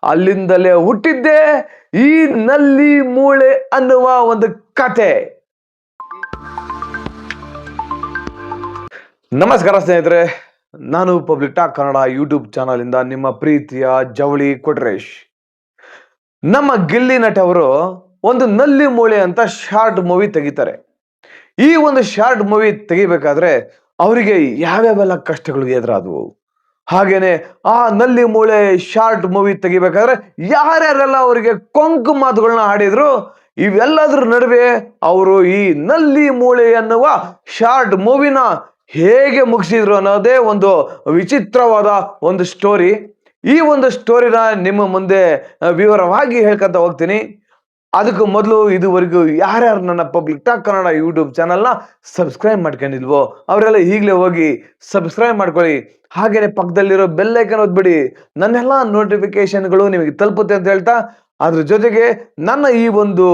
ಅಲ್ಲಿಂದಲೇ ಹುಟ್ಟಿದ್ದೆ ಈ ನಲ್ಲಿ ಮೂಳೆ ಅನ್ನುವ ಒಂದು ಕತೆ. ನಮಸ್ಕಾರ ಸ್ನೇಹಿತರೆ, ನಾನು public talk Kannada YouTube channel ಇಂದ ನಿಮ್ಮ ಪ್ರೀತಿಯ ಜವಳಿ ಕೊಟ್ರೇಶ್. ನಮ್ಮ ಗಿಲ್ಲಿ ನಟ ಅವರು ಒಂದು ನಲ್ಲಿ ಮೂಳೆ ಅಂತ ಶಾರ್ಟ್ ಮೂವಿ ತೆಗಿತಾರೆ. ಈ ಒಂದು ಶಾರ್ಟ್ ಮೂವಿ ತೆಗಿಬೇಕಾದ್ರೆ ಅವರಿಗೆ ಯಾವ್ಯಾವೆಲ್ಲ ಕಷ್ಟಗಳು ಎದುರಾದವು, ಹಾಗೇನೆ ಆ ನಲ್ಲಿ ಮೂಳೆ ಶಾರ್ಟ್ ಮೂವಿ ತೆಗಿಬೇಕಾದ್ರೆ ಯಾರ್ಯಾರೆಲ್ಲ ಅವರಿಗೆ ಕೊಂಕು ಮಾತುಗಳನ್ನ ಆಡಿದ್ರು, ಇವೆಲ್ಲದ್ರ ನಡುವೆ ಅವರು ಈ ನಲ್ಲಿ ಮೂಳೆ ಅನ್ನುವ ಶಾರ್ಟ್ ಮೂವಿನ ಹೇಗೆ ಮುಗಿಸಿದ್ರು ಅನ್ನೋದೇ ಒಂದು ವಿಚಿತ್ರವಾದ ಒಂದು ಸ್ಟೋರಿ. ಈ ಒಂದು ಸ್ಟೋರಿನ ನಿಮ್ಮ ಮುಂದೆ ವಿವರವಾಗಿ ಹೇಳ್ಕೊಂತ ಹೋಗ್ತೀನಿ. ಅದಕ್ಕೂ ಮೊದಲು ಇದುವರೆಗೂ ಯಾರ್ಯಾರು ನನ್ನ ಪಬ್ಲಿಕ್ ಟಾಕ್ ಕನ್ನಡ ಯೂಟ್ಯೂಬ್ ಚಾನಲ್ನ ಸಬ್ಸ್ಕ್ರೈಬ್ ಮಾಡ್ಕೊಂಡಿಲ್ವೋ ಅವರೆಲ್ಲ ಈಗಲೇ ಹೋಗಿ ಸಬ್ಸ್ಕ್ರೈಬ್ ಮಾಡ್ಕೊಳ್ಳಿ. ಹಾಗೇನೆ ಪಕ್ಕದಲ್ಲಿರೋ ಬೆಲ್ ಐಕನ್ ಒತ್ಬಿಡಿ, ನನ್ನೆಲ್ಲ ನೋಟಿಫಿಕೇಶನ್ಗಳು ನಿಮಗೆ ತಲುಪುತ್ತೆ ಅಂತ ಹೇಳ್ತಾ, ಅದ್ರ ಜೊತೆಗೆ ನನ್ನ ಈ ಒಂದು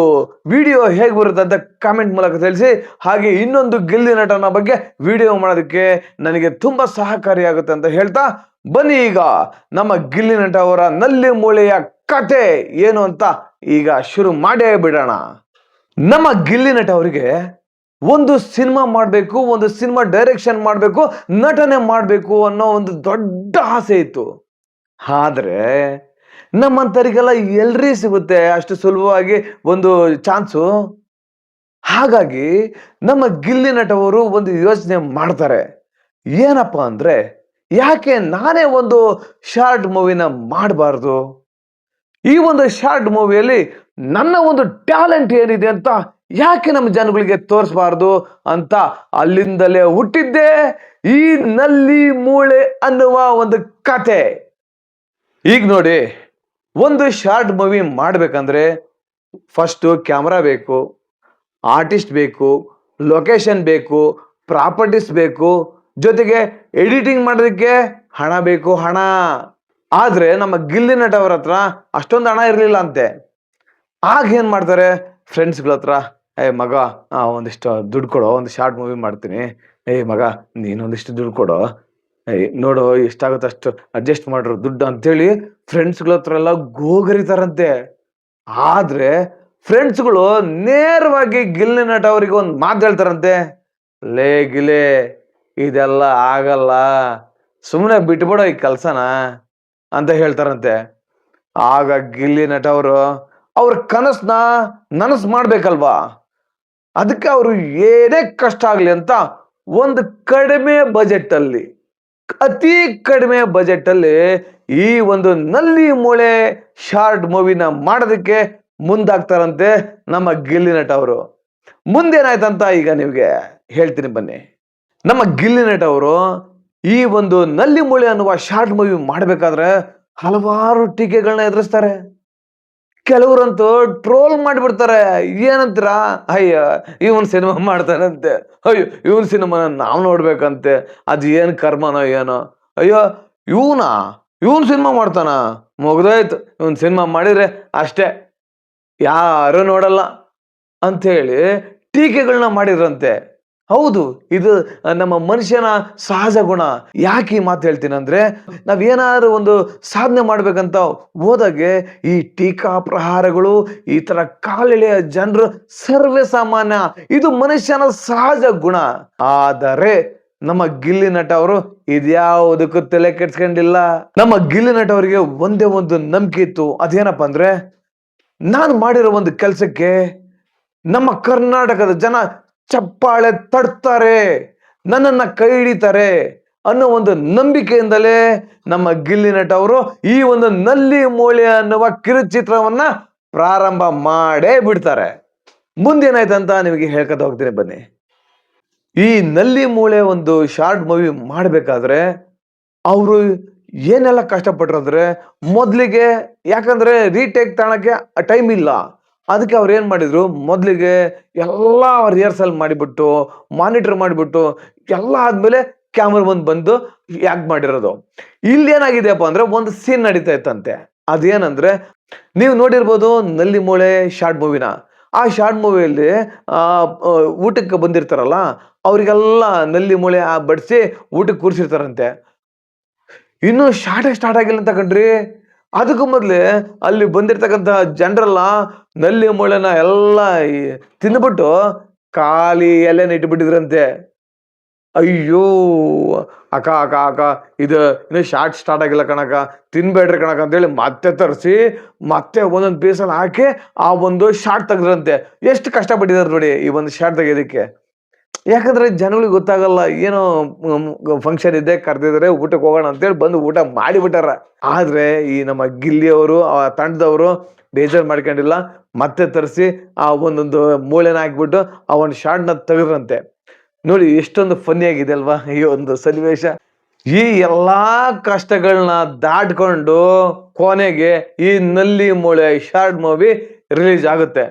ವಿಡಿಯೋ ಹೇಗೆ ಬರುತ್ತೆ ಅಂತ ಕಾಮೆಂಟ್ ಮೂಲಕ ತಿಳಿಸಿ. ಹಾಗೆ ಇನ್ನೊಂದು ಗಿಲ್ಲಿ ನಟನ ಬಗ್ಗೆ ವಿಡಿಯೋ ಮಾಡೋದಕ್ಕೆ ನನಗೆ ತುಂಬಾ ಸಹಕಾರಿಯಾಗುತ್ತೆ ಅಂತ ಹೇಳ್ತಾ, ಬನ್ನಿ ಈಗ ನಮ್ಮ ಗಿಲ್ಲಿ ನಟ ಅವರ ನಲ್ಲಿ ಮೂಳೆಯ ಕತೆ ಏನು ಅಂತ ಈಗ ಶುರು ಮಾಡೇ ಬಿಡೋಣ. ನಮ್ಮ ಗಿಲ್ಲಿ ನಟ ಅವರಿಗೆ ಒಂದು ಸಿನಿಮಾ ಮಾಡಬೇಕು, ಒಂದು ಸಿನಿಮಾ ಡೈರೆಕ್ಷನ್ ಮಾಡಬೇಕು, ನಟನೆ ಮಾಡಬೇಕು ಅನ್ನೋ ಒಂದು ದೊಡ್ಡ ಆಸೆ ಇತ್ತು. ಆದ್ರೆ ನಮ್ಮಂತರಿಗೆಲ್ಲ ಎಲ್ರಿ ಸಿಗುತ್ತೆ ಅಷ್ಟು ಸುಲಭವಾಗಿ ಒಂದು ಚಾನ್ಸು. ಹಾಗಾಗಿ ನಮ್ಮ ಗಿಲ್ಲಿ ನಟ ಅವರು ಒಂದು ಯೋಚನೆ ಮಾಡ್ತಾರೆ, ಏನಪ್ಪ ಅಂದ್ರೆ ಯಾಕೆ ನಾನೇ ಒಂದು ಶಾರ್ಟ್ ಮೂವಿನ ಮಾಡಬಾರ್ದು, ಈ ಒಂದು ಶಾರ್ಟ್ ಮೂವಿಯಲ್ಲಿ ನನ್ನ ಒಂದು ಟ್ಯಾಲೆಂಟ್ ಏನಿದೆ ಅಂತ ಯಾಕೆ ನಮ್ಮ ಜನಗಳಿಗೆ ತೋರಿಸಬಾರ್ದು ಅಂತ ಅಲ್ಲಿಂದಲೇ ಹುಟ್ಟಿದ್ದೆ ಈ ನಲ್ಲಿ ಮೂಳೆ ಅನ್ನುವ ಒಂದು ಕತೆ. ಈಗ ನೋಡಿ, ಒಂದು ಶಾರ್ಟ್ ಮೂವಿ ಮಾಡ್ಬೇಕಂದ್ರೆ ಫಸ್ಟ್ ಕ್ಯಾಮ್ರಾ ಬೇಕು, ಆರ್ಟಿಸ್ಟ್ ಬೇಕು, ಲೊಕೇಶನ್ ಬೇಕು, ಪ್ರಾಪರ್ಟೀಸ್ ಬೇಕು, ಜೊತೆಗೆ ಎಡಿಟಿಂಗ್ ಮಾಡೋದಕ್ಕೆ ಹಣ ಬೇಕು, ಹಣ. ಆದ್ರೆ ನಮ್ಮ ಗಿಲ್ಲಿ ನಟ ಅವ್ರ ಹತ್ರ ಅಷ್ಟೊಂದು ಹಣ ಇರಲಿಲ್ಲ ಅಂತೆ. ಆಗ ಏನ್ ಮಾಡ್ತಾರೆ, ಫ್ರೆಂಡ್ಸ್ಗಳ ಹತ್ರ, ಮಗ ಒಂದಿಷ್ಟು ದುಡ್ಡು ಕೊಡೋ, ಒಂದು ಶಾರ್ಟ್ ಮೂವಿ ಮಾಡ್ತೀನಿ, ಮಗ ನೀನೊಂದಿಷ್ಟು ದುಡ್ಡು ಕೊಡೋ, ನೋಡು ಎಷ್ಟಾಗುತ್ತೆ ಅಷ್ಟು ಅಡ್ಜಸ್ಟ್ ಮಾಡ್ರು ದುಡ್ಡು ಅಂತೇಳಿ ಫ್ರೆಂಡ್ಸ್ಗಳ ಹತ್ರ ಎಲ್ಲ ಗೋಗರಿತಾರಂತೆ. ಆದ್ರೆ ಫ್ರೆಂಡ್ಸ್ಗಳು ನೇರವಾಗಿ ಗಿಲ್ಲಿ ನಟ ಅವರಿಗೆ ಒಂದು ಮಾತು ಹೇಳ್ತಾರಂತೆ, ಲೇ ಗಿಲೆ ಇದೆಲ್ಲ ಆಗಲ್ಲ, ಸುಮ್ಮನೆ ಬಿಟ್ಬಿಡೋ ಈ ಕೆಲ್ಸನ ಅಂತ ಹೇಳ್ತಾರಂತೆ. ಆಗ ಗಿಲ್ಲಿ ನಟ ಅವರು ಅವ್ರ ಕನಸನ್ನ ನನಸು ಮಾಡ್ಬೇಕಲ್ವಾ, ಅದಕ್ಕೆ ಅವರು ಏನೇ ಕಷ್ಟ ಆಗ್ಲಿ ಅಂತ ಒಂದು ಕಡಿಮೆ ಬಜೆಟ್ ಅಲ್ಲಿ, ಅತಿ ಕಡಿಮೆ ಬಜೆಟ್ ಅಲ್ಲಿ ಈ ಒಂದು ನಲ್ಲಿ ಮೂಳೆ ಶಾರ್ಟ್ ಮೂವಿನ ಮಾಡೋದಕ್ಕೆ ಮುಂದಾಗ್ತಾರಂತೆ ನಮ್ಮ ಗಿಲ್ಲಿ ನಟ ಅವರು. ಮುಂದೇನಾಯ್ತಂತ ಈಗ ನಿಮ್ಗೆ ಹೇಳ್ತೀನಿ ಬನ್ನಿ. ನಮ್ಮ ಗಿಲ್ಲಿ ನಟ ಅವರು ಈ ಒಂದು ನಲ್ಲಿ ಮೂಳೆ ಅನ್ನುವ ಶಾರ್ಟ್ ಮೂವಿ ಮಾಡ್ಬೇಕಾದ್ರೆ ಹಲವಾರು ಟೀಕೆಗಳನ್ನ ಎದುರಿಸ್ತಾರೆ. ಕೆಲವರಂತೂ ಟ್ರೋಲ್ ಮಾಡಿಬಿಡ್ತಾರೆ, ಏನಂತೀರಾ, ಅಯ್ಯ ಇವನ್ ಸಿನಿಮಾ ಮಾಡ್ತಾನಂತೆ, ಅಯ್ಯೋ ಇವನ್ ಸಿನಿಮಾನ ನಾವು ನೋಡ್ಬೇಕಂತೆ, ಅದು ಏನ್ ಕರ್ಮನೋ ಏನೋ, ಅಯ್ಯೋ ಇವನ್ ಸಿನಿಮಾ ಮಾಡ್ತಾನ, ಮುಗ್ದೋಯ್ತು, ಇವನ್ ಸಿನಿಮಾ ಮಾಡಿದ್ರೆ ಅಷ್ಟೇ ಯಾರು ನೋಡಲ್ಲ ಅಂಥೇಳಿ ಟೀಕೆಗಳನ್ನ ಮಾಡಿದ್ರಂತೆ. ಹೌದು, ಇದು ನಮ್ಮ ಮನುಷ್ಯನ ಸಹಜ ಗುಣ. ಯಾಕೆ ಈ ಮಾತು ಹೇಳ್ತೀನಿ ಅಂದ್ರೆ, ನಾವೇನಾದ್ರೂ ಒಂದು ಸಾಧನೆ ಮಾಡ್ಬೇಕಂತ ಹೋದಾಗೆ ಈ ಟೀಕಾ ಪ್ರಹಾರಗಳು, ಈ ತರ ಕಾಲೆಳೆಯ ಜನರು ಸರ್ವೇ ಸಾಮಾನ್ಯ, ಇದು ಮನುಷ್ಯನ ಸಹಜ ಗುಣ. ಆದರೆ ನಮ್ಮ ಗಿಲ್ಲಿ ನಟ ಅವರು ಇದ್ಯಾವುದಕ್ಕೂ ತಲೆ ಕೆಡ್ಸ್ಕೊಂಡಿಲ್ಲ. ನಮ್ಮ ಗಿಲ್ಲಿ ನಟ ಅವರಿಗೆ ಒಂದೇ ಒಂದು ನಂಬಿಕೆ ಇತ್ತು, ಅದೇನಪ್ಪ ಅಂದ್ರೆ, ನಾನು ಮಾಡಿರೋ ಒಂದು ಕೆಲಸಕ್ಕೆ ನಮ್ಮ ಕರ್ನಾಟಕದ ಜನ ಚಪ್ಪಾಳೆ ತಡ್ತಾರೆ, ನನ್ನನ್ನ ಕೈ ಹಿಡಿತಾರೆ ಅನ್ನೋ ಒಂದು ನಂಬಿಕೆಯಿಂದಲೇ ನಮ್ಮ ಗಿಲ್ಲಿ ನಟ ಅವರು ಈ ಒಂದು ನಲ್ಲಿ ಮೂಳೆ ಅನ್ನುವ ಕಿರುಚಿತ್ರವನ್ನ ಪ್ರಾರಂಭ ಮಾಡೇ ಬಿಡ್ತಾರೆ. ಮುಂದೇನಾಯ್ತಂತ ನಿಮಗೆ ಹೇಳ್ಕೊತ ಹೋಗ್ತೀನಿ ಬನ್ನಿ. ಈ ನಲ್ಲಿ ಮೂಳೆ ಒಂದು ಶಾರ್ಟ್ ಮೂವಿ ಮಾಡ್ಬೇಕಾದ್ರೆ ಅವರು ಏನೆಲ್ಲ ಕಷ್ಟಪಟ್ರು ಅಂದ್ರೆ, ಮೊದ್ಲಿಗೆ ಯಾಕಂದ್ರೆ ರೀಟೇಕ್ ತಾಣಕ್ಕೆ ಟೈಮ್ ಇಲ್ಲ, ಅದಕ್ಕೆ ಅವ್ರು ಏನ್ ಮಾಡಿದ್ರು, ಮೊದಲಿಗೆ ಎಲ್ಲ ರಿಹರ್ಸಲ್ ಮಾಡಿಬಿಟ್ಟು ಮಾನಿಟರ್ ಮಾಡಿಬಿಟ್ಟು ಎಲ್ಲ ಆದ್ಮೇಲೆ ಕ್ಯಾಮ್ರಾ ಬಂದು ಯಾಕೆ ಮಾಡಿರೋದು. ಇಲ್ಲಿ ಏನಾಗಿದೆಯಪ್ಪ ಅಂದ್ರೆ, ಒಂದು ಸೀನ್ ನಡೀತಾ ಇತ್ತಂತೆ. ಅದೇನಂದ್ರೆ, ನೀವು ನೋಡಿರ್ಬೋದು ನಲ್ಲಿ ಮೂಳೆ ಶಾರ್ಟ್ ಮೂವಿನ. ಆ ಶಾರ್ಟ್ ಮೂವಿಯಲ್ಲಿ ಊಟಕ್ಕೆ ಬಂದಿರ್ತಾರಲ್ಲ, ಅವ್ರಿಗೆಲ್ಲ ನಲ್ಲಿ ಮೂಳೆ ಬಡಿಸಿ ಊಟಕ್ಕೆ ಕೂರಿಸಿರ್ತಾರಂತೆ. ಇನ್ನು ಸ್ಟಾರ್ಟ್ ಆಗಿಲ್ಲ ಅಂತ ಕಣ್ರಿ, ಅದಕ್ಕೂ ಮೊದಲೇ ಅಲ್ಲಿ ಬಂದಿರ್ತಕ್ಕಂಥ ಜನರೆಲ್ಲ ನಲ್ಲಿ ಮೂಳೆನ ಎಲ್ಲ ತಿಂದ್ಬಿಟ್ಟು ಖಾಲಿ ಎಲೆನ ಇಟ್ಬಿಟ್ಟಿದ್ರಂತೆ. ಅಯ್ಯೋ ಅಕ್ಕ ಅಕ್ಕ ಅಕ್ಕ ಇದು ಇನ್ನು ಶಾರ್ಟ್ ಸ್ಟಾರ್ಟ್ ಆಗಿಲ್ಲ ಕಣಕ, ತಿನ್ಬೇಡ್ರಿ ಕಣಕ ಅಂತೇಳಿ ಮತ್ತೆ ತರಿಸಿ ಮತ್ತೆ ಒಂದೊಂದು ಪೀಸಲ್ಲಿ ಹಾಕಿ ಆ ಒಂದು ಶಾರ್ಟ್ ತೆಗೆದ್ರಂತೆ. ಎಷ್ಟು ಕಷ್ಟಪಟ್ಟಿದ್ದಾರೆ ನೋಡಿ ಈ ಒಂದು ಶಾರ್ಟ್ ತೆಗೆಯೋದಕ್ಕೆ. ಯಾಕಂದ್ರೆ ಜನಗಳಿಗೆ ಗೊತ್ತಾಗಲ್ಲ, ಏನೋ ಫಂಕ್ಷನ್ ಇದೆ ಕರೆದಿದ್ದಾರೆ ಊಟಕ್ಕೆ ಹೋಗೋಣ ಅಂತೇಳಿ ಬಂದು ಊಟ ಮಾಡಿಬಿಟ್ಟಾರ. ಆದ್ರೆ ಈ ನಮ್ಮ ಗಿಲ್ಲಿಯವರು ಆ ತಂಡದವರು ಬೇಜಾರು ಮಾಡ್ಕೊಂಡಿಲ್ಲ, ಮತ್ತೆ ತರಿಸಿ ಆ ಒಂದೊಂದು ಮೂಳೆನ ಹಾಕ್ಬಿಟ್ಟು ಆ ಒಂದು ಶಾರ್ಟ್ನ ತೆಗೆದ್ರಂತೆ. ನೋಡಿ ಎಷ್ಟೊಂದು ಫನ್ನಿ ಆಗಿದೆ ಅಲ್ವಾ ಈ ಒಂದು ಸನ್ನಿವೇಶ. ಈ ಎಲ್ಲಾ ಕಷ್ಟಗಳನ್ನ ದಾಟ್ಕೊಂಡು ಕೊನೆಗೆ ಈ ನಲ್ಲಿ ಮೂಳೆ ಶಾರ್ಟ್ ಮೂವಿ ರಿಲೀಸ್ ಆಗುತ್ತೆ.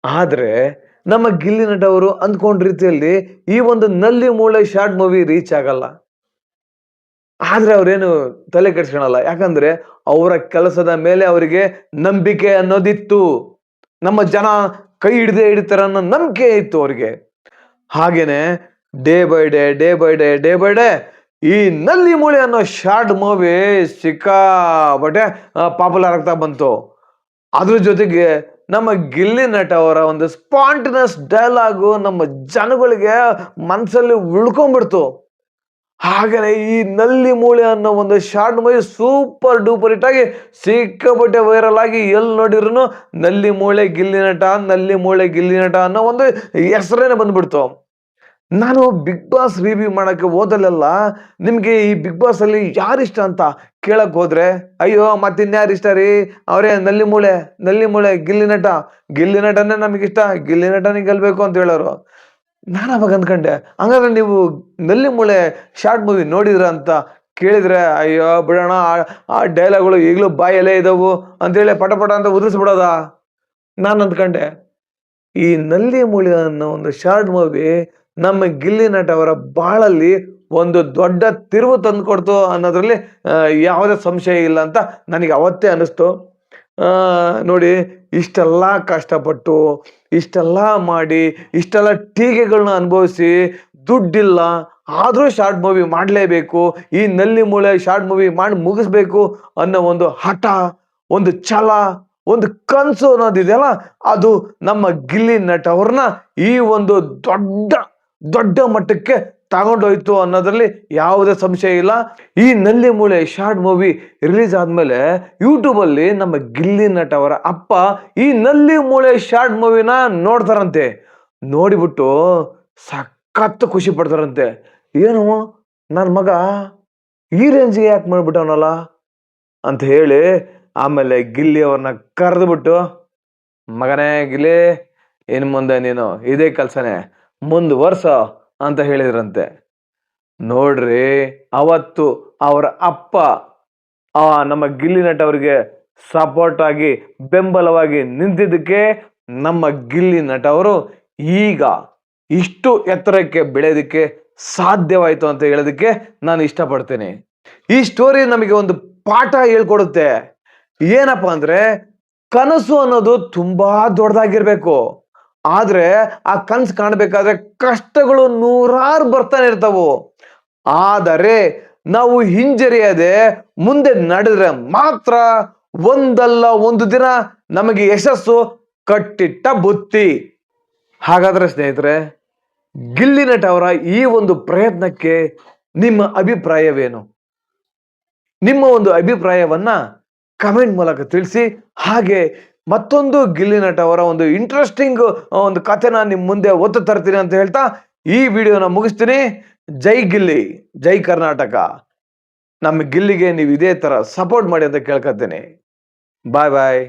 ಆದ್ರೆ ನಮ್ಮ ಗಿಲ್ಲಿ ನಟ ಅವರು ಅಂದ್ಕೊಂಡ ರೀತಿಯಲ್ಲಿ ಈ ಒಂದು ನಲ್ಲಿ ಮೂಳೆ ಶಾರ್ಟ್ ಮೂವಿ ರೀಚ್ ಆಗಲ್ಲ. ಆದ್ರೆ ಅವ್ರೇನು ತಲೆ ಕೆಡ್ಸ್ಕೊಳಲ್ಲ, ಯಾಕಂದ್ರೆ ಅವರ ಕೆಲಸದ ಮೇಲೆ ಅವರಿಗೆ ನಂಬಿಕೆ ಅನ್ನೋದಿತ್ತು. ನಮ್ಮ ಜನ ಕೈ ಹಿಡಿತಾರ ಅನ್ನೋ ನಂಬಿಕೆ ಇತ್ತು ಅವ್ರಿಗೆ. ಹಾಗೇನೆ ಡೇ ಬೈ ಡೇ ಈ ನಲ್ಲಿ ಮೂಳೆ ಅನ್ನೋ ಶಾರ್ಟ್ ಮೂವಿ ಸಿಕ್ಕಾಪಟ್ಟೆ ಪಾಪ್ಯುಲರ್ ಆಗ್ತಾ ಬಂತು. ಅದ್ರ ಜೊತೆಗೆ ನಮ್ಮ ಗಿಲ್ಲಿ ನಟ ಅವರ ಒಂದು ಸ್ಪಾಂಟಿನಸ್ ಡೈಲಾಗು ನಮ್ಮ ಜನಗಳಿಗೆ ಮನಸ್ಸಲ್ಲಿ ಉಳ್ಕೊಂಡ್ಬಿಡ್ತು. ಹಾಗೇನೆ ಈ ನಲ್ಲಿ ಮೂಳೆ ಅನ್ನೋ ಒಂದು short movie super duper hit ಆಗಿ ಸಿಕ್ಕಾಪಟ್ಟೆ ವೈರಲ್ ಆಗಿ ಎಲ್ಲಿ ನೋಡಿದ್ರು ನಲ್ಲಿ ಮೂಳೆ ಗಿಲ್ಲಿ ನಟ ಅನ್ನೋ ಒಂದು ಹೆಸರೇನೆ ಬಂದ್ಬಿಡ್ತು. ನಾನು ಬಿಗ್ ಬಾಸ್ ರಿವ್ಯೂ ಮಾಡಕ್ಕೆ ಹೋದಲ್ಲೆಲ್ಲ ನಿಮ್ಗೆ ಈ ಬಿಗ್ ಬಾಸ್ ಅಲ್ಲಿ ಯಾರು ಇಷ್ಟ ಅಂತ ಕೇಳಕ್ ಹೋದ್ರೆ, ಅಯ್ಯೋ ಮತ್ತಿನ್ಯಾರು ಇಷ್ಟ ರೀ, ಅವರೇ ನಲ್ಲಿ ಮೂಳೆ ಗಿಲ್ಲಿ ನಟನೇ ನಮಗಿಷ್ಟ, ಗಿಲ್ಲಿ ನಟನೇ ಗೆಲ್ಬೇಕು ಅಂತ ಹೇಳೋರು. ನಾನು ಅವಾಗ ಅಂದ್ಕೊಂಡೆ, ಹಂಗಾದ್ರೆ ನೀವು ನಲ್ಲಿ ಮೂಳೆ ಶಾರ್ಟ್ ಮೂವಿ ನೋಡಿದ್ರ ಅಂತ ಕೇಳಿದ್ರೆ, ಅಯ್ಯೋ ಬಿಡೋಣ, ಆ ಡೈಲಾಗ್ಗಳು ಈಗಲೂ ಬಾಯಲ್ಲೇ ಇದಾವು ಅಂತೇಳಿ ಪಟ ಅಂತ ಉದುರಿಸ್ಬಿಡೋದ. ನಾನು ಅಂದ್ಕೊಂಡೆ, ಈ ನಲ್ಲಿ ಮೂಳೆ ಅನ್ನೋ ಒಂದು ಶಾರ್ಟ್ ಮೂವಿ ನಮ್ಮ ಗಿಲ್ಲಿ ನಟ ಅವರ ಬಾಳಲ್ಲಿ ಒಂದು ದೊಡ್ಡ ತಿರುವು ತಂದುಕೊಡ್ತು ಅನ್ನೋದ್ರಲ್ಲಿ ಯಾವುದೇ ಸಂಶಯ ಇಲ್ಲ ಅಂತ ನನಗೆ ಅವತ್ತೇ ಅನ್ನಿಸ್ತು. ನೋಡಿ, ಇಷ್ಟೆಲ್ಲ ಕಷ್ಟಪಟ್ಟು ಇಷ್ಟೆಲ್ಲ ಮಾಡಿ ಇಷ್ಟೆಲ್ಲ ಟೀಕೆಗಳನ್ನ ಅನುಭವಿಸಿ ದುಡ್ಡಿಲ್ಲ ಆದರೂ ಶಾರ್ಟ್ ಮೂವಿ ಮಾಡಲೇಬೇಕು, ಈ ನಲ್ಲಿ ಮೂಳೆ ಶಾರ್ಟ್ ಮೂವಿ ಮಾಡಿ ಮುಗಿಸ್ಬೇಕು ಅನ್ನೋ ಒಂದು ಹಠ, ಒಂದು ಛಲ, ಒಂದು ಕನಸು ಅನ್ನೋದಿದೆಯಲ್ಲ, ಅದು ನಮ್ಮ ಗಿಲ್ಲಿ ನಟ ಅವ್ರನ್ನ ಈ ಒಂದು ದೊಡ್ಡ ಮಟ್ಟಕ್ಕೆ ತಗೊಂಡೋಯ್ತು ಅನ್ನೋದ್ರಲ್ಲಿ ಯಾವುದೇ ಸಂಶಯ ಇಲ್ಲ. ಈ ನಲ್ಲಿ ಮೂಳೆ ಶಾರ್ಟ್ ಮೂವಿ ರಿಲೀಸ್ ಆದ್ಮೇಲೆ ಯೂಟ್ಯೂಬ್ ಅಲ್ಲಿ ನಮ್ಮ ಗಿಲ್ಲಿ ನಟ ಅವರ ಅಪ್ಪ ಈ ನಲ್ಲಿ ಮೂಳೆ ಶಾರ್ಟ್ ಮೂವಿನ ನೋಡ್ತಾರಂತೆ. ನೋಡಿಬಿಟ್ಟು ಸಖತ್ ಖುಷಿ ಪಡ್ತಾರಂತೆ. ಏನು ನನ್ನ ಮಗ ಈ ರೇಂಜ್ಗೆ ಯಾಕೆ ಮಾಡ್ಬಿಟ್ಟವನಲ್ಲ ಅಂತ ಹೇಳಿ ಆಮೇಲೆ ಗಿಲ್ಲಿ ಅವ್ರನ್ನ ಕರೆದ್ಬಿಟ್ಟು, ಮಗನೇ ಗಿಲ್ಲಿ, ಇನ್ ಮುಂದೆ ನೀನು ಇದೇ ಕೆಲಸನೇ ಮುಂದುವರ್ಸ ಅಂತ ಹೇಳಿದ್ರಂತೆ. ನೋಡ್ರಿ, ಅವತ್ತು ಅವರ ಅಪ್ಪ ನಮ್ಮ ಗಿಲ್ಲಿ ನಟ ಅವರಿಗೆ ಸಪೋರ್ಟ್ ಆಗಿ ಬೆಂಬಲವಾಗಿ ನಿಂತಿದ್ದಕ್ಕೆ ನಮ್ಮ ಗಿಲ್ಲಿ ನಟ ಅವರು ಈಗ ಇಷ್ಟು ಎತ್ತರಕ್ಕೆ ಬೆಳೆಯೋದಕ್ಕೆ ಸಾಧ್ಯವಾಯಿತು ಅಂತ ಹೇಳೋದಕ್ಕೆ ನಾನು ಇಷ್ಟಪಡ್ತೇನೆ. ಈ ಸ್ಟೋರಿ ನಮಗೆ ಒಂದು ಪಾಠ ಹೇಳ್ಕೊಡುತ್ತೆ. ಏನಪ್ಪ ಅಂದ್ರೆ, ಕನಸು ಅನ್ನೋದು ತುಂಬಾ ದೊಡ್ಡದಾಗಿರ್ಬೇಕು, ಆದ್ರೆ ಆ ಕನಸು ಕಾಣಬೇಕಾದ್ರೆ ಕಷ್ಟಗಳು ನೂರಾರು ಬರ್ತಾನೆ ಇರ್ತಾವು. ಆದರೆ ನಾವು ಹಿಂಜರಿಯದೆ ಮುಂದೆ ನಡೆದ್ರೆ ಮಾತ್ರ ಒಂದಲ್ಲ ಒಂದು ದಿನ ನಮಗೆ ಯಶಸ್ಸು ಕಟ್ಟಿಟ್ಟ ಬುತ್ತಿ. ಹಾಗಾದ್ರೆ ಸ್ನೇಹಿತರೆ, ಗಿಲ್ಲಿ ನಟ ಅವರ ಈ ಒಂದು ಪ್ರಯತ್ನಕ್ಕೆ ನಿಮ್ಮ ಅಭಿಪ್ರಾಯವೇನು? ನಿಮ್ಮ ಒಂದು ಅಭಿಪ್ರಾಯವನ್ನ ಕಮೆಂಟ್ ಮೂಲಕ ತಿಳಿಸಿ. ಹಾಗೆ ಮತ್ತೊಂದು ಗಿಲ್ಲಿ ನಟ ಅವರ ಒಂದು ಇಂಟ್ರೆಸ್ಟಿಂಗ್ ಒಂದು ಕಥೆನ ನಿಮ್ಮ ಮುಂದೆ ಒತ್ತು ತರ್ತೀನಿ ಅಂತ ಹೇಳ್ತಾ ಈ ವಿಡಿಯೋನ ಮುಗಿಸ್ತೀನಿ. ಜೈ ಗಿಲ್ಲಿ, ಜೈ ಕರ್ನಾಟಕ. ನಮ್ಮ ಗಿಲ್ಲಿಗೆ ನೀವು ಇದೇ ತರ ಸಪೋರ್ಟ್ ಮಾಡಿ ಅಂತ ಕೇಳ್ಕೊತೀನಿ. ಬಾಯ್ ಬಾಯ್.